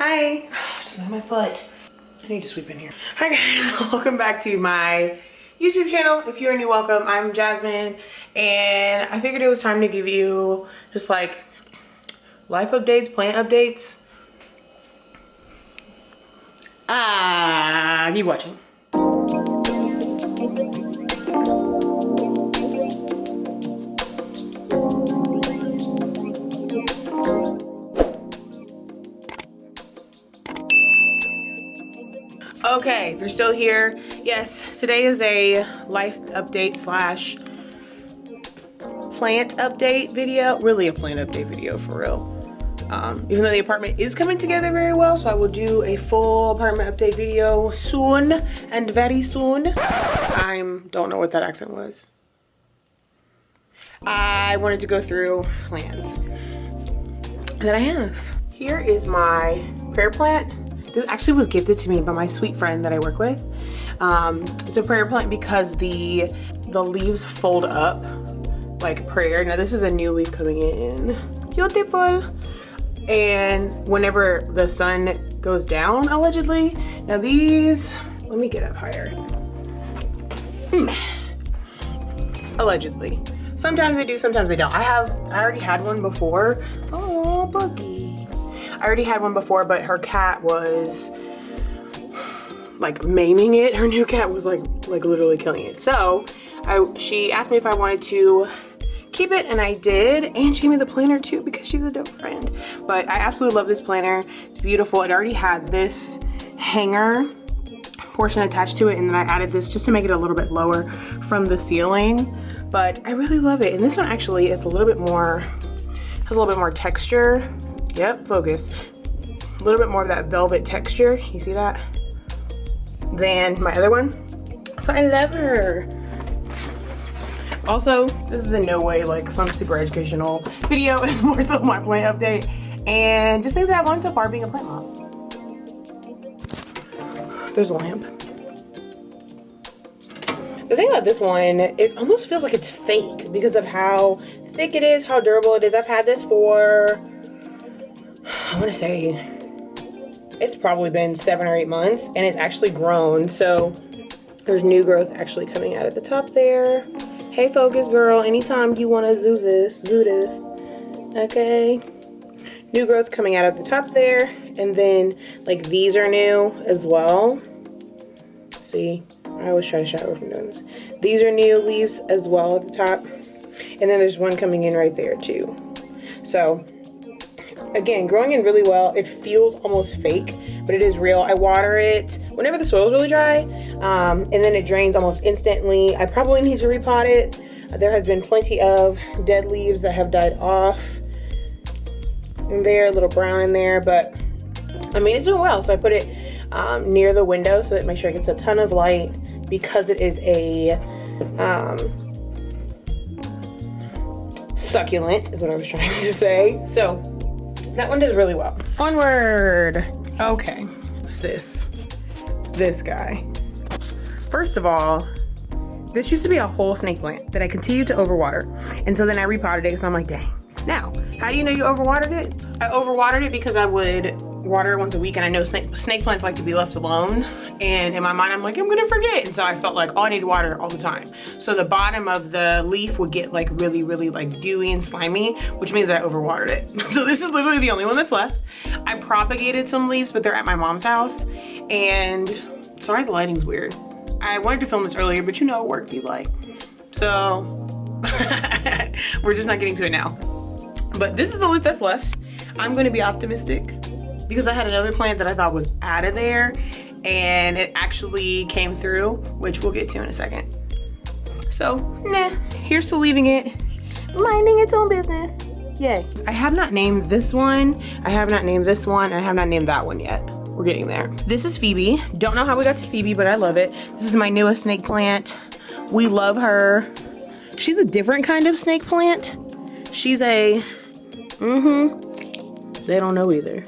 Hi. Just on my foot. I need to sweep in here. Hi guys, welcome back to my YouTube channel. If you're new, welcome. I'm Jasmine, and I figured it was time to give you just like life updates, plant updates. Keep watching. Okay, if you're still here, yes, today is a life update slash plant update video. Really a plant update video for real. Even though the apartment is coming together very well, so I will do a full apartment update video soon and very soon. I don't know what that accent was. I wanted to go through plants that I have. Here is my prayer plant. This actually was gifted to me by my sweet friend that I work with. It's a prayer plant because the leaves fold up like prayer. Now this is a new leaf coming in. Beautiful. And whenever the sun goes down, allegedly. Now these, let me get up higher. Allegedly. Sometimes they do, sometimes they don't. I already had one before. Oh, Boogie. I already had one before, but her cat was like maiming it. Her new cat was like literally killing it. So she asked me if I wanted to keep it, and I did, and she gave me the planter too because she's a dope friend. But I absolutely love this planter. It's beautiful. It already had this hanger portion attached to it, and then I added this just to make it a little bit lower from the ceiling. But I really love it, and this one actually is a little bit more, has a little bit more texture. Yep, focus. A little bit more of that velvet texture, you see that? Than my other one. So I love her. Also, this is in no way like some super educational video. It's more so my plant update and just things that I've learned so far being a plant mom. There's a lamp. The thing about this one, it almost feels like it's fake because of how thick it is, how durable it is. I've had this for, I want to say, it's probably been 7 or 8 months, and it's actually grown. So there's new growth actually coming out at the top there. Hey, focus girl, anytime you want to zoo this, okay? New growth coming out at the top there, and then like these are new as well. See, I always try to shy away from doing this. These are new leaves as well at the top, and then there's one coming in right there too. So again, growing in really well. It feels almost fake, but it is real. I water it whenever the soil's really dry, and then it drains almost instantly. I probably need to repot it. There has been plenty of dead leaves that have died off in there, a little brown in there, but I mean, it's doing well. So I put it near the window so that make sure it gets a ton of light because it is a succulent is what I was trying to say. So that one does really well. Onward. Okay, what's this? This guy. First of all, this used to be a whole snake plant that I continued to overwater. And so then I repotted it, so I'm like, dang. Now, how do you know you overwatered it? I overwatered it because I would water it once a week, and I know snake plants like to be left alone. And in my mind, I'm like, I'm gonna forget. And so I felt like, oh, I need to water it all the time. So the bottom of the leaf would get like really, really like dewy and slimy, which means that I overwatered it. So this is literally the only one that's left. I propagated some leaves, but they're at my mom's house. And sorry, the lighting's weird. I wanted to film this earlier, but you know work be like. So we're just not getting to it now. But this is the leaf that's left. I'm gonna be optimistic because I had another plant that I thought was out of there, and it actually came through, which we'll get to in a second. So, nah, here's to leaving it minding its own business. Yay. I have not named this one. I have not named this one. I have not named that one yet. We're getting there. This is Phoebe. Don't know how we got to Phoebe, but I love it. This is my newest snake plant. We love her. She's a different kind of snake plant. She's a, they don't know either.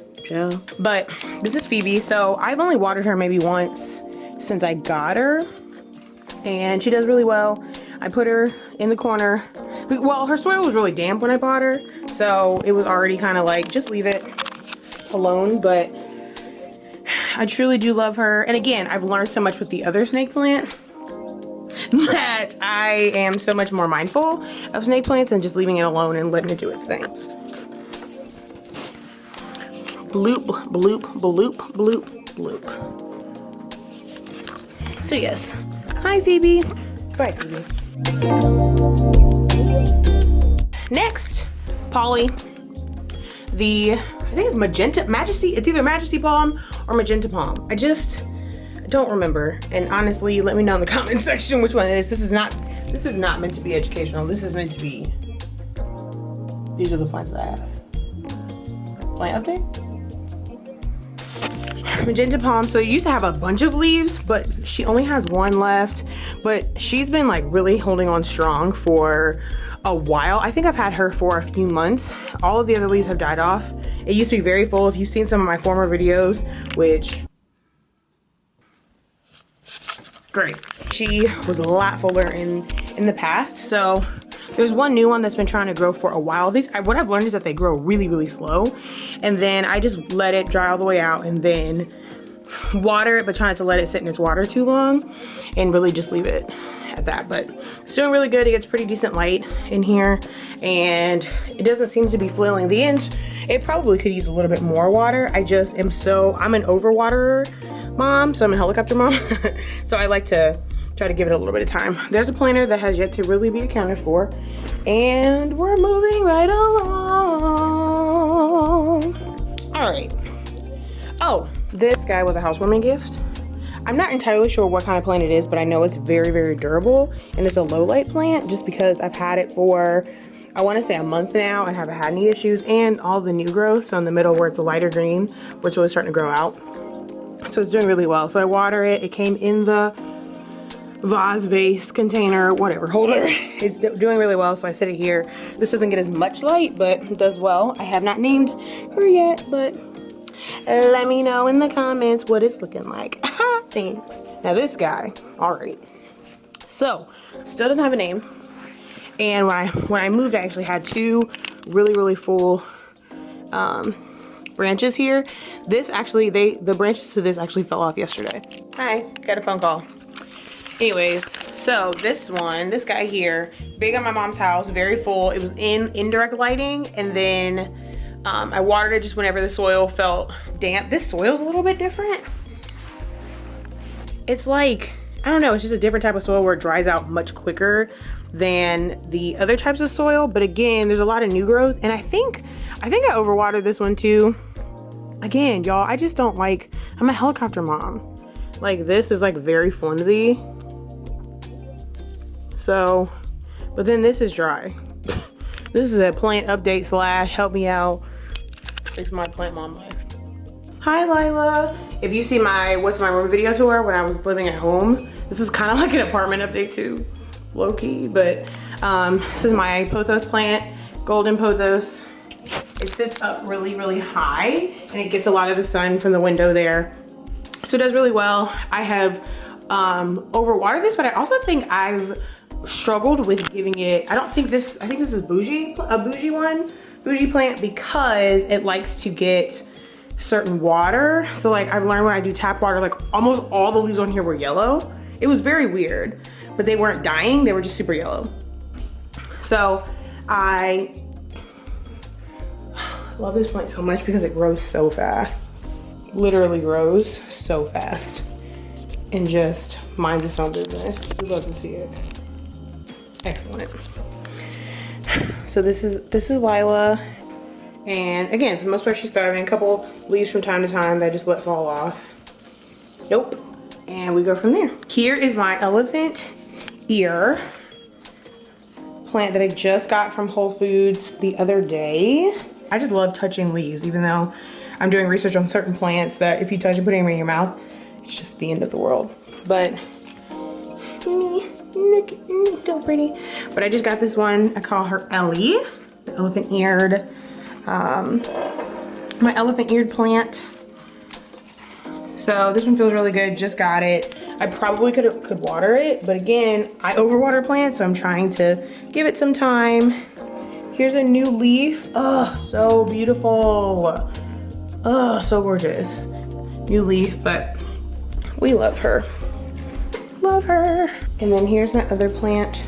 But this is Phoebe. So I've only watered her maybe once since I got her, and she does really well. I put her in the corner. Well, her soil was really damp when I bought her, so it was already kind of like, just leave it alone. But I truly do love her. And again, I've learned so much with the other snake plant that I am so much more mindful of snake plants and just leaving it alone and letting it do its thing. Bloop, bloop, bloop, bloop, bloop. So yes. Hi, Phoebe. Bye, Phoebe. Next, Polly. I think it's Magenta Majesty. It's either Majesty Palm or Magenta Palm. I don't remember. And honestly, let me know in the comment section which one it is. This is not meant to be educational. This is meant to be. These are the plants that I have. Plant update. Magenta Palm. So it used to have a bunch of leaves, but she only has one left. But she's been like really holding on strong for a while. I think I've had her for a few months. All of the other leaves have died off. It used to be very full. If you've seen some of my former videos, which great. She was a lot fuller in the past. So there's one new one that's been trying to grow for a while. What I've learned is that they grow really, really slow. And then I just let it dry all the way out and then water it, but try not to let it sit in its water too long and really just leave it at that. But it's doing really good. It gets pretty decent light in here and it doesn't seem to be flailing. The ends, it probably could use a little bit more water. I'm an overwaterer mom, so I'm a helicopter mom. So I like to try to give it a little bit of time. There's a planter that has yet to really be accounted for, and we're moving right along. All right. Oh, this guy was a housewarming gift. I'm not entirely sure what kind of plant it is, but I know it's very, very durable, and it's a low light plant just because I've had it for, I want to say a month now and haven't had any issues, and all the new growth, so in the middle where it's a lighter green, where it's really starting to grow out. So it's doing really well. So I water it. It came in the vase container, whatever, holder. It's doing really well, so I set it here. This doesn't get as much light, but it does well. I have not named her yet, but let me know in the comments what it's looking like. Thanks. Now this guy, all right. So, still doesn't have a name. And when I moved, I actually had two really, really full branches here. This actually, the branches to this actually fell off yesterday. Hi, got a phone call. Anyways, so this guy here, big on my mom's house, very full. It was in indirect lighting, and then I watered it just whenever the soil felt damp. This soil's a little bit different. It's like, I don't know, it's just a different type of soil where it dries out much quicker than the other types of soil. But again, there's a lot of new growth, and I think I overwatered this one too. Again, y'all, I just don't like, I'm a helicopter mom. Like, this is like very flimsy. So, but then this is dry. This is a plant update / help me out, fix my plant mom life. Hi, Lila. If you see my what's my room video tour when I was living at home, this is kind of like an apartment update too, low key. But this is my pothos plant, golden pothos. It sits up really, really high, and it gets a lot of the sun from the window there. So it does really well. I have overwatered this, but I also think I've struggled with giving it, I think this is a bougie plant, because it likes to get certain water. So like I've learned when I do tap water, like almost all the leaves on here were yellow. It was very weird, but they weren't dying, they were just super yellow. So I love this plant so much because it grows so fast. Literally grows so fast and just minds its own business. We'd love to see it. Excellent. So this is Lila, and again, for the most part she's thriving. A couple leaves from time to time that I just let fall off. Nope. And we go from there. Here is my elephant ear plant that I just got from Whole Foods the other day. I just love touching leaves, even though I'm doing research on certain plants that if you touch and put them in your mouth, it's just the end of the world. But look, so pretty. But I just got this one. I call her Ellie, the elephant-eared, my elephant-eared plant. So this one feels really good. Just got it. I probably could water it, but again, I overwater plants, so I'm trying to give it some time. Here's a new leaf. Oh, so beautiful. Oh, so gorgeous. new leaf, but we love her. Love her. And then here's my other plant.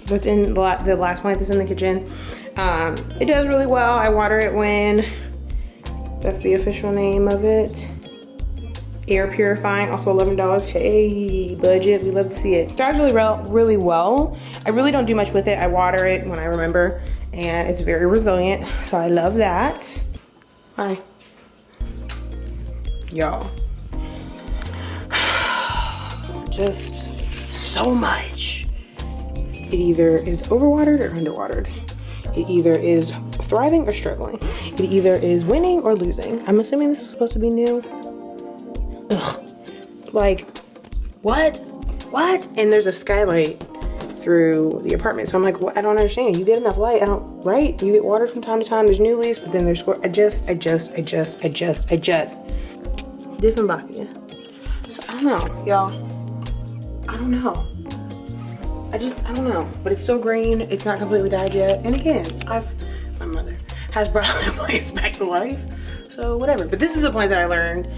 That's in the last plant that's in the kitchen. It does really well. I water it when, that's the official name of it. Air purifying, also $11. Hey, budget, we love to see it. It does really well. I really don't do much with it. I water it when I remember, and it's very resilient, so I love that. Hi. Y'all. Just so much. It either is overwatered or underwatered. It either is thriving or struggling. It either is winning or losing. I'm assuming this is supposed to be new. Ugh. Like, what? And there's a skylight through the apartment. So I'm like, what? I don't understand. You get enough light. Right? You get water from time to time. There's new leaves, but then there's, Dieffenbachia. So I don't know, y'all. I don't know. I don't know. But it's still green. It's not completely died yet. And again, my mother has brought the plants back to life. So whatever. But this is a plant that I learned.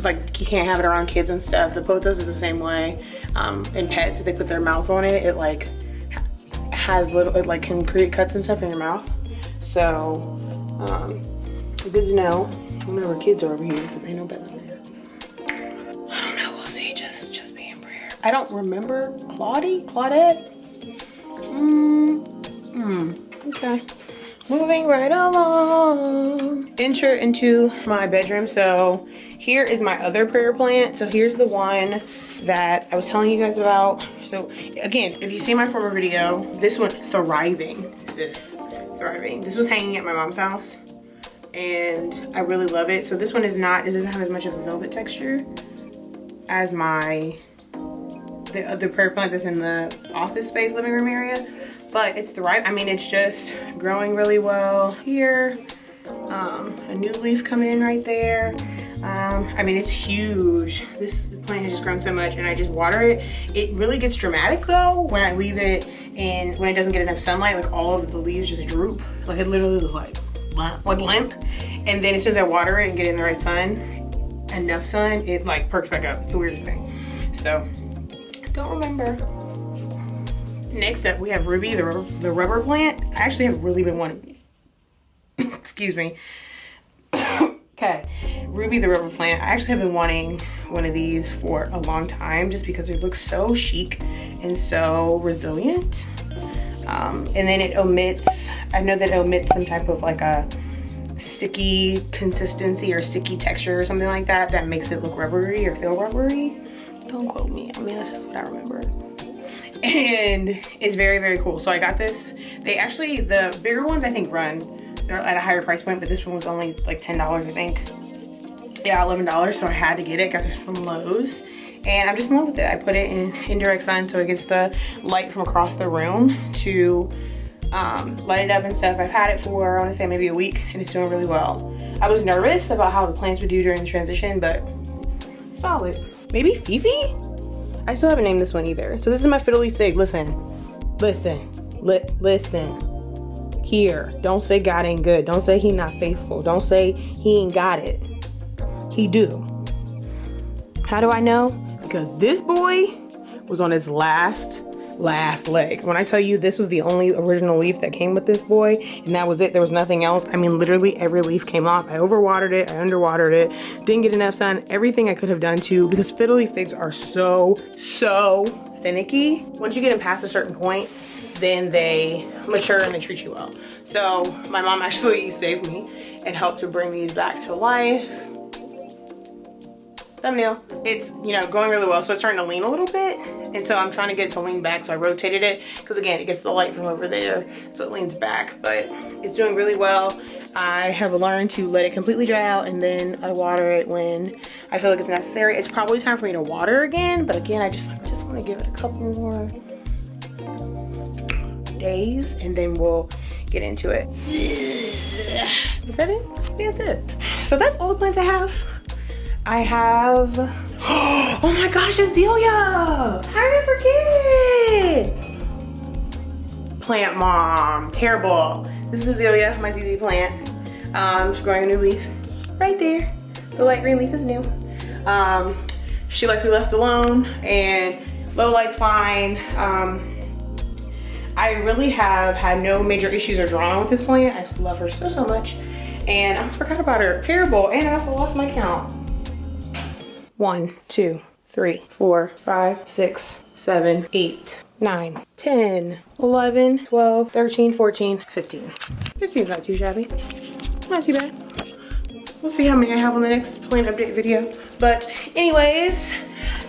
Like you can't have it around kids and stuff. The pothos is the same way. And pets, if they put their mouths on it, it like has it like can create cuts and stuff in your mouth. So good to know whenever kids are over here because they know better than that. I don't know, we'll see. Just be in prayer. I don't remember Claudette. Okay. Moving right along. Enter into my bedroom. So here is my other prayer plant. So here's the one that I was telling you guys about. So again, if you see my former video, this one, thriving. Thriving. This was hanging at my mom's house and I really love it. So this one doesn't have as much of a velvet texture as the other prayer plant that's in the office space living room area. But it's I mean, it's just growing really well here. A new leaf coming in right there. I mean, it's huge. This plant has just grown so much and I just water it. It really gets dramatic though when I leave it and when it doesn't get enough sunlight, like all of the leaves just droop. Like it literally looks like limp. And then as soon as I water it and get it in the right sun, enough sun, it like perks back up. It's the weirdest thing. So, don't remember. Next up, we have Ruby, the rubber plant. I actually have really been wanting, excuse me. Okay, Ruby, the rubber plant. I actually have been wanting one of these for a long time just because it looks so chic and so resilient. And then it omits, I know that it omits some type of like a sticky consistency or sticky texture or something like that that makes it look rubbery or feel rubbery. Don't quote me. I mean, that's just what I remember. And it's very, very cool. So I got this. They actually, the bigger ones I think they're at a higher price point, but this one was only like $10, I think. Yeah, $11, so I had to get it. Got this from Lowe's. And I'm just in love with it. I put it in indirect sun so it gets the light from across the room to light it up and stuff. I've had it for, I want to say maybe a week, and it's doing really well. I was nervous about how the plants would do during the transition, but solid. Maybe Fifi? I still haven't named this one either. So this is my fiddle leaf fig. Listen. Here, don't say God ain't good. Don't say he not faithful. Don't say he ain't got it. He do. How do I know? Because this boy was on his last leg. When I tell you this was the only original leaf that came with this boy, and that was it, there was nothing else. I mean, literally every leaf came off. I overwatered it, I underwatered it, didn't get enough sun, everything I could have done to, because fiddle leaf figs are so finicky. Once you get them past a certain point, then they mature and they treat you well. So my mom actually saved me and helped to bring these back to life. Thumbnail. It's, you know, going really well, so it's starting to lean a little bit, and so I'm trying to get it to lean back, so I rotated it because again it gets the light from over there, so it leans back. But it's doing really well. I have learned to let it completely dry out and then I water it when I feel like it's necessary. It's probably time for me to water again, but again I just want to give it a couple more days and then we'll get into it. Is that it? Yeah, that's it. So that's all the plants I have. I have, oh my gosh, Azalea! How did I forget? Plant mom, terrible. This is Azalea, my ZZ plant. She's growing a new leaf right there. The light green leaf is new. She likes to be left alone, and low light's fine. I really have had no major issues or drama with this plant. I just love her so, so much. And I forgot about her. Terrible. And I also lost my count. 1, 2, 3, 4, 5, 6, 7, 8, 9, 10, 11, 12, 13, 14, 15. 15 is not too shabby. Not too bad. We'll see how many I have on the next plant update video. But anyways,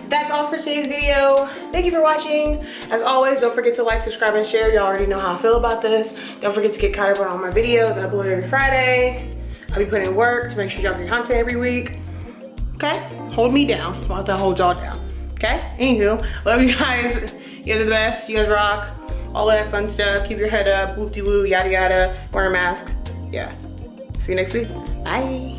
that's all for today's video. Thank you for watching. As always, don't forget to like, subscribe, and share. Y'all already know how I feel about this. Don't forget to get caught up on all my videos. I upload every Friday. I'll be putting in work to make sure y'all get content every week. Okay? Hold me down while I hold y'all down. Okay? Anywho, love you guys. You guys are the best. You guys rock. All that fun stuff. Keep your head up. Whoop-de-woo. Yada yada. Wear a mask. Yeah. See you next week. Bye.